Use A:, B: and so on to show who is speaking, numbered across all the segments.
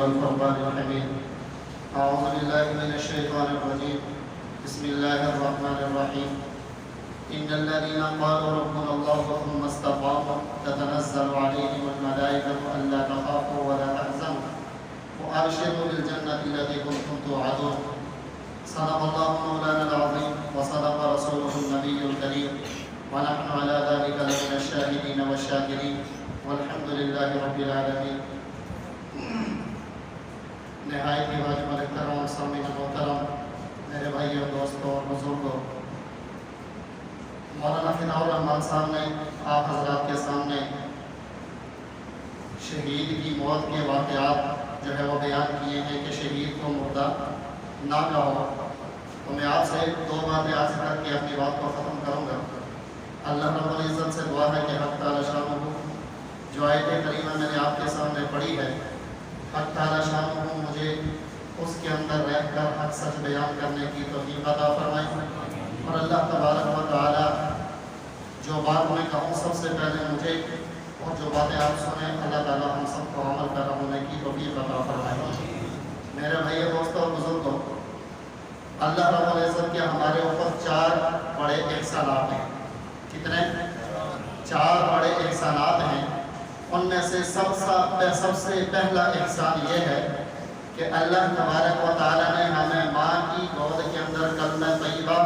A: والفرقان الحميد. أعوذ بالله من الشيطان الرجيم. بسم الله الرحمن الرحيم. إن الذين قالوا ربنا الله ثم استقاموا تتنزل عليهم الملائكة ألا تخافوا ولا تحزنوا وأبشروا بالجنة التي كنتم توعدون. صدق الله مولانا العظيم وصدق رسوله النبي الكريم ونحن على ذلك لمن الشاهدين والشاكرين والحمد لله رب العالمين. نہایت ہی واجب الاحترام سامعین محترم، میرے بھائیوں، دوستوں اور بزرگوں، مولانا فدا الرحمان صاحب نے آپ حضرات کے سامنے شہید کی موت کے واقعات جو ہے وہ بیان کیے ہیں کہ شہید کو مردہ نہ کہو. تو میں آپ سے دو باتیں عرض کر کے اپنی بات کو ختم کروں گا. اللہ رب العزت سے دعا ہے کہ حق تعالی شانہ جو آیت کریمہ میں نے آپ کے سامنے پڑھی ہے، حق تعالی شانہ مجھے اس کے اندر رہ کر حق سچ بیان کرنے کی توفیق عطا فرمائے. اور اللہ تبارک و تعالی جو بات میں کہوں سب سے پہلے مجھے اور جو باتیں آپ سنیں اللہ تعالی ہم سب کو عمل پر ہونے کی توفیق عطا فرمائے. میرے بھائی دوستوں اور بزرگوں، اللہ رب العزت کے ہمارے اوپر 4 بڑے احسانات ہیں. کتنے؟ 4 بڑے احسانات ہیں. ان میں سے سب سے پہلا احسان یہ ہے کہ اللہ تبارک و تعالی نے ہمیں ماں کی گود کے اندر کلمہ طیبہ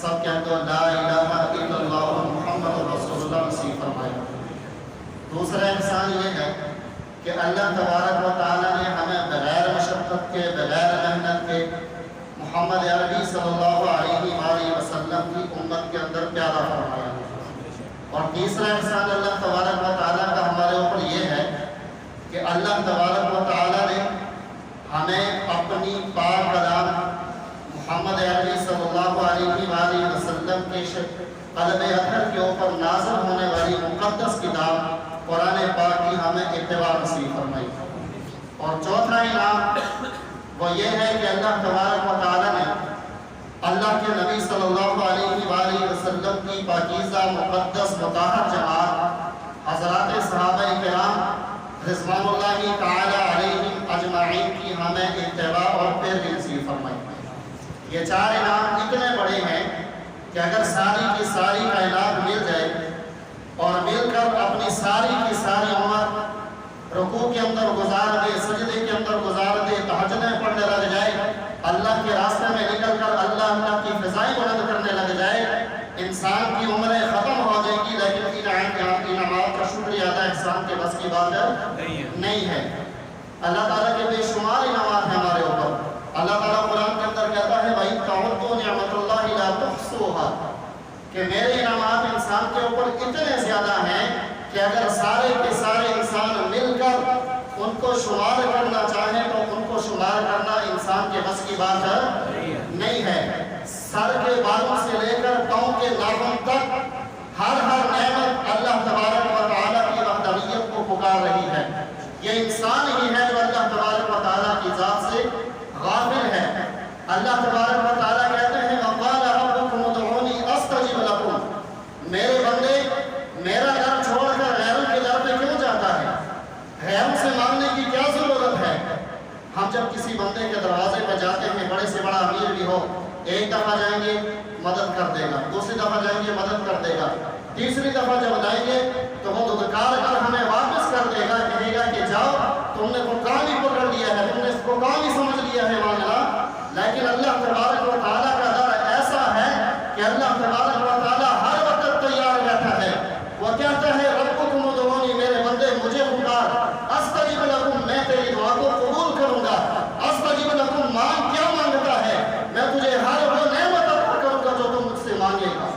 A: سب کہتے ہیں لا الہ الا اللہ محمد رسول اللہ نصیب فرمایا. دوسرا احسان یہ ہے کہ اللہ تبارک و تعالی نے ہمیں بغیر مشقت کے، بغیر محنت کے محمد عربی صلی اللہ علیہ وآلہ وسلم کی امت کے اندر پیدا فرمایا. اور تیسرا احسان اللہ تبارک و تعالیٰ کا ہمارے اوپر یہ ہے کہ اللہ تبارک و تعالیٰ نے ہمیں اپنی پاک کلام محمد عربی صلی اللہ علیہ وآلہ وسلم کے قلب اطہر کے اوپر نازل ہونے والی مقدس کتاب قرآن پاک کی ہمیں اتباع نصیب فرمائی. اور چوتھا انعام وہ یہ ہے کہ اللہ تبارک و تعالیٰ نے اللہ کے نبی صلی اللہ علیہ وآلہ وسلم کی پاکیزہ مقدس مطہر جماعت حضرات صحابہ کرام رضوان اللہ تعالی علیہم اجمعین کی ہمیں اتباع اور پیروی نصیب فرمائی. یہ 4 انعام اتنے بڑے ہیں کہ اگر ساری کی ساری کائنات مل جائے اور مل کر اپنی ساری کی ساری عمر رکوع کے اندر گزار دے، سجدے کے اندر گزار دے، تہجدیں پڑھنے لگ جائے، اللہ کے راستے میں نکل کر اللہ کی فضائیں بلند کرنے لگ جائے، انسان کی عمریں ختم ہو جائے گی، لیکن انعامات کا شکریہ ادا احسان کے بس کی بات نہیں ہے. اللہ تعالیٰ کے بے شمار انعامات ہیں ہمارے اوپر. اللہ تعالیٰ قرآن کے اندر کہتا ہے وَإِن تَعُدُّوا نِعْمَتَ اللَّهِ لَا تُحْصُوهَا کہ میرے انعامات انسان کے اوپر اتنے زیادہ ہیں کہ اگر سارے کے سارے انسان مل کر ان کو شمار کرنا چاہیں تو ان کو شمار کرنا انسان کے بس کی بات نہیں ہے. سر کے بالوں سے لے کر پاؤں کے ناخن تک ہر نعمت اللہ تبارک و تعالیٰ کی وحدانیت کو پکار رہی ہے. یہ انسان ہی ہے جو اللہ تبارک و تعالیٰ کی ذات سے غافل ہے. اللہ تبارک و تعالیٰ کہتے ہیں وَقَالَ رَبُّكُمُ ادْعُونِي أَسْتَجِبْ لَكُمْ میرے بندے میرا گھر چھوڑ کر غیروں کے در پہ کیوں جاتا ہے؟ غیروں سے مانگنے کی کیا ضرورت ہے؟ ہم جب کسی بندے کے دروازے پہ جاتے ہیں، بڑے سے بڑا امیر بھی ہو، ایک دفعہ جائیں گے مدد کر دے گا، دوسری دفعہ جائیں گے مدد کر دے گا، تیسری دفعہ جب جائیں گے تو وہ دھتکار کر ہمیں واپس کر دے گا، کہے گا کہ جاؤ تم نے کو کام ہی پکڑ لیا ہے، تم نے اس کو کام ہی سمجھ لیا ہے مانگنا. لیکن اللہ تبارک و تعالیٰ کا در ایسا ہے کہ اللہ تبارک و تعالیٰ ہر وقت تیار رہتا ہے. وہ کہتا ہے ربکم ادعونی میرے بندے مجھے پکار استجب لکم میں تیری دعا کو قبول کروں گا. استجب لکم مانگ کیا مانگتا ہے؟ میں تجھے ہر وہ نعمت عطا کروں گا جو تم مجھ سے مانگے گا.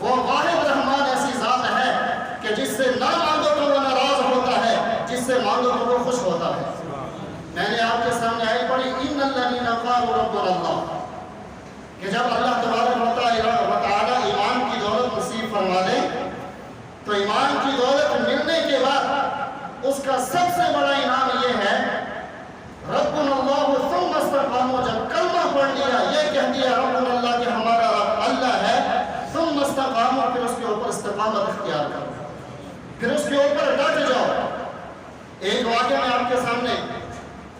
A: وہ واحد رحمان ایسی ذات ہے کہ جس سے نہ مانگو تو وہ ناراض ہوتا ہے، جس سے مانگو تو وہ خوش ہوتا ہے. میں نے آپ کے سامنے آئی پڑھی ان الذین قالوا ربنا اللہ کہ جب اللہ تبارک و تعالی ایمان کی دولت نصیب فرما دے تو ایمان کی دولت ملنے کے بعد اس کا سب سے بڑا انعام یہ ہے ربنا اللہ ثم استقاموا. جب کلمہ پڑھ لیا، یہ کہہ دیا ربنا اللہ کہ ہمارا رب اللہ ہے، ثم استقاموا پھر اس کے اوپر استقامت اختیار کرو، پھر اس کے اوپر ڈٹ جاؤ. ایک واقعہ میں آپ کے سامنے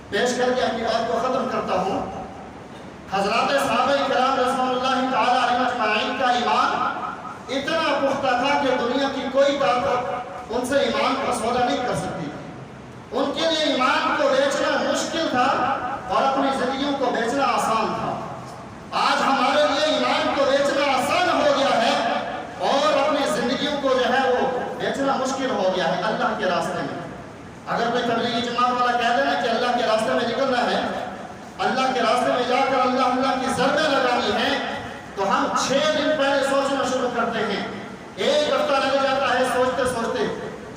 A: پیش کر کے اپنی بات کو ختم کرتا ہوں۔ حضرات صحابہ کرام رضوان اللہ تعالیٰ علیہ اجمعین کا ایمان اتنا پختہ تھا کہ دنیا کی کوئی طاقت ان سے ایمان کا سودا نہیں کر سکتی تھی۔ ان کے لیے ایمان کو بیچنا مشکل تھا اور اپنی زندگیوں کو بیچنا آسان تھا۔ آج ہمارے لیے ایمان کو بیچنا آسان ہو گیا ہے اور اپنی زندگیوں کو جو ہے وہ بیچنا مشکل ہو گیا ہے اللہ کے راستے میں۔ اگر کوئی تبلیغی جماعت والا کہہ دینا کہ اللہ کے راستے میں نکلنا ہے، اللہ کے راستے میں جا کر اللہ کی ضربیں لگانی ہیں، تو ہم 6 دن پہلے سوچنا شروع کرتے ہیں، 1 ہفتہ لگ جاتا ہے سوچتے سوچتے۔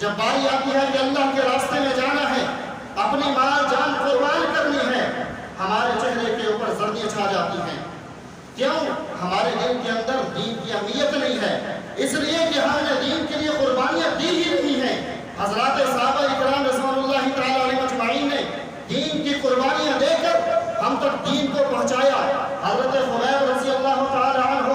A: جب باری آتی ہے کہ اللہ کے راستے میں جانا ہے، اپنی مال جان قربان کرنی ہے، ہمارے چہرے کے اوپر زردیاں چھا جاتی ہیں۔ کیوں؟ ہمارے دل کے اندر دین کی اہمیت نہیں ہے، اس لیے کہ ہم نے دین کے لیے قربانیاں دی ہی نہیں ہیں۔ حضرات صحابہ اکرام رضوان اللہ تعالیٰ علیہ اجمعین نے دین کی قربانیاں دے کر ہم تک دین کو پہنچایا۔ حضرت خبیب رضی اللہ تعالیٰ عنہ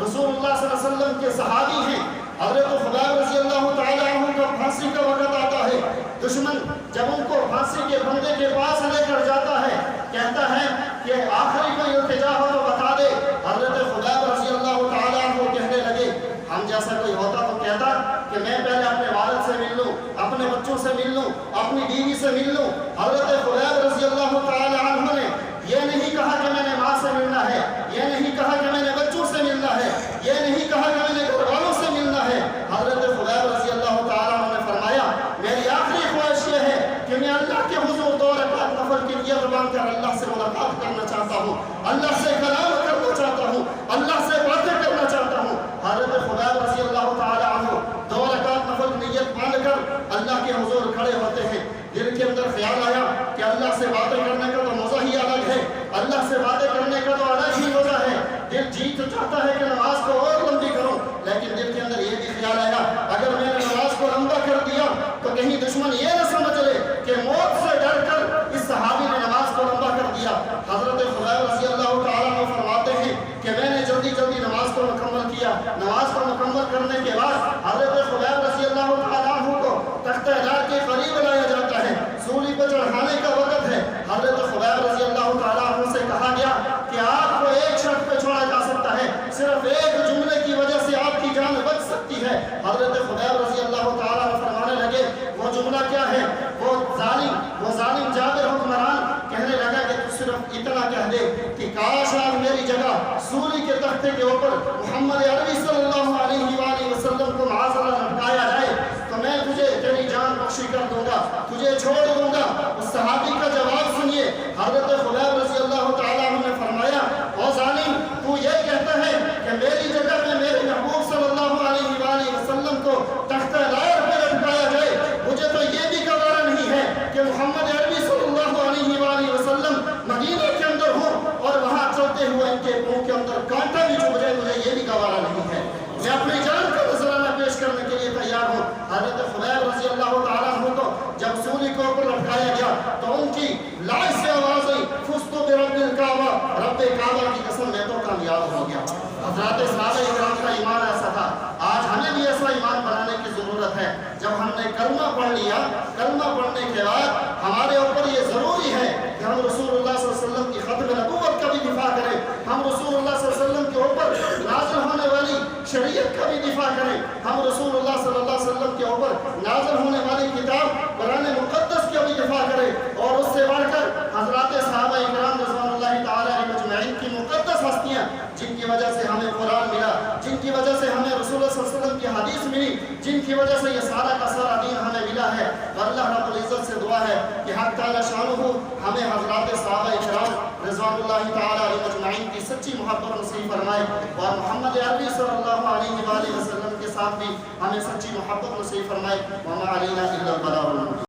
A: رسول اللہ صلی اللہ علیہ وسلم کے صحابی ہیں۔ حضرت خبیب رضی اللہ تعالیٰ عنہ کا پھانسی کا وقت آتا ہے، دشمن جب ان کو پھانسی کے پھندے کے پاس لے کر جاتا ہے، کہتا ہے کہ آخری کوئی التجا ہو تو بتا دے۔ حضرت خبیب رضی اللہ تعالیٰ عنہ کہنے لگے، ہم جیسا کوئی ہوتا تو کہتا کہ میں پہلے اپنے والد سے مل لوں، اپنے بچوں سے مل لوں، اپنی بیوی سے مل لوں۔ حضرت خبیب رضی اللہ تعالیٰ عنہ نے یہ نہیں کہا کہ میں نے ماں سے ملنا ہے، یہ نہیں کہا کہ میں نے بچوں سے ملنا ہے، یہ نہیں کہا کہ میں نے گھر والوں سے ملنا ہے۔ حضرت خبیب رضی اللہ تعالیٰ عنہ نے فرمایا، میری آخری خواہش یہ ہے کہ میں اللہ کے حضور 2 رکعت نفل کی نیت باندھ کر اللہ سے ملاقات کرنا چاہتا ہوں، اللہ سے کلام کرنا چاہتا ہوں، اللہ سے باتیں کرنا چاہتا ہوں۔ حضرت خبیب رضی اللہ تعالیٰ عنہ 2 رکعت نفل نیت باندھ کر اللہ کے حضور کھڑے ہوتے ہیں۔ دل کے اندر خیال آیا کہ اللہ سے باتیں کرنے کا تو مزہ ہی الگ ہے، اللہ سے باتیں کرنے کا تو الگ ہی مزہ ہے۔ دل جیت چاہتا ہے کہ نماز کو اور لمبی کروں، لیکن دل کے اندر یہ بھی خیال آیا اگر میں نے نماز کو لمبا کر دیا تو کہیں دشمن یہ نہ سمجھ لے کہ موت سے ڈر کر اس صحابی نے نماز کو لمبا کر دیا۔ حضرت خبیب رضی اللہ تعالیٰ عنہ فرماتے ہیں کہ میں نے جلدی جلدی نماز کو مکمل کیا۔ نماز کو مکمل کرنے کے بعد حضرت خبیب رضی اللہ تعالیٰ عنہ کو تختہ دار کے قریب لایا جاتا ہے، سولی پر چڑھانے کا وقت ہے۔ حضرت خبیب رضی اللہ تعالیٰ عنہ سے کہا گیا کہ آپ کو ایک شرط پہ چھوڑا جا سکتا ہے، صرف ایک جملے کی وجہ سے آپ کی جان بچ سکتی ہے۔ حضرت خبیب رضی اللہ تعالیٰ عنہ فرمانے لگے، وہ جملہ کیا ہے؟ وہ ظالم جابر حکمران کہنے لگا کہ تو صرف اتنا کہہ دے کہ کاش آج میری جگہ سولی کے تختے کے اوپر محمد عربی صلی اللہ علیہ وآلہ وسلم کو معاذ اللہ لٹکایا جائے تو میں تجھے تیری جان بخشی کر دوں گا، تجھے چھوڑ دوں گا۔ اس صحابی کا جواب سنیے، حضرت خبیب رضی اللہ تعالیٰ عنہ نے فرمایا، او ظالم تو یہ کہتا ہے کہ میری جگہ میں میرے محبوب صلی اللہ علیہ وآلہ وسلم کو تختہ دار پہ لٹکایا جائے، مجھے تو یہ بھی گوارا نہیں ہے کہ محمد عربی صلی اللہ علیہ وآلہ وسلم مدینہ کے اندر ہوں اور وہاں چلتے ہوئے ان کے پاؤں کے اندر کانٹا بھی چبھ جائے، مجھے یہ بھی گوارا نہیں ہے۔ میں اپنی جان کا نذرانہ پیش کرنے کے لیے تیار ہوں۔ حضرت خبیب رضی اللہ تعالیٰ عنہ کو جب سولی کے اوپر لٹکایا گیا تو ان کی لاش سے آواز آئی، فزت برب الکعبہ، رب کعبہ کی قسم میں تو کامیاب ہو گیا۔ حضرات صحابہ اکرام کا ایمان ایسا تھا، آج ہمیں بھی ایسا ایمان بنانے کی ضرورت ہے۔ جب ہم نے کلمہ پڑھ لیا، کلمہ پڑھنے کے بعد ہمارے اوپر یہ ضروری ہے کہ ہم رسول اللہ صلی اللہ علیہ وسلم کی ختم نبوت کا بھی دفاع کریں، ہم رسول اللہ صلی اللہ علیہ وسلم کے اوپر نازل ہونے والی شریعت کا بھی دفاع کریں، ہم رسول اللہ صلی اللہ علیہ وسلم کے اوپر نازل ہونے والی کتاب قرآن مقدس کا بھی دفاع کریں، اور اس سے بڑھ کر حضرات صحابہ اکرام رضوان اللہ تعالیٰ علیہ اجمعین کی مقدس ہستیاں جن کی وجہ سے ہمیں قرآن ملا، جن کی وجہ سے ہمیں رسول اللہ صلی اللہ علیہ وسلم کی حدیث ملی، جن کی وجہ سے یہ سارا کا سارا دین ہمیں ملا ہے۔ اور اللہ رب العزت سے دعا ہے کہ حق تعالی شانہ ہمیں حضرات صحابہ اکرام رضوان اللہ تعالیٰ علیہ اجمعین کی سچی محبت نصیب فرمائے، اور محمد عربی صلی اللہ علیہ وآلہ وسلم کے ساتھ بھی ہمیں سچی محبت نصیب فرمائے۔ وما علینا الا البلاغ المبین۔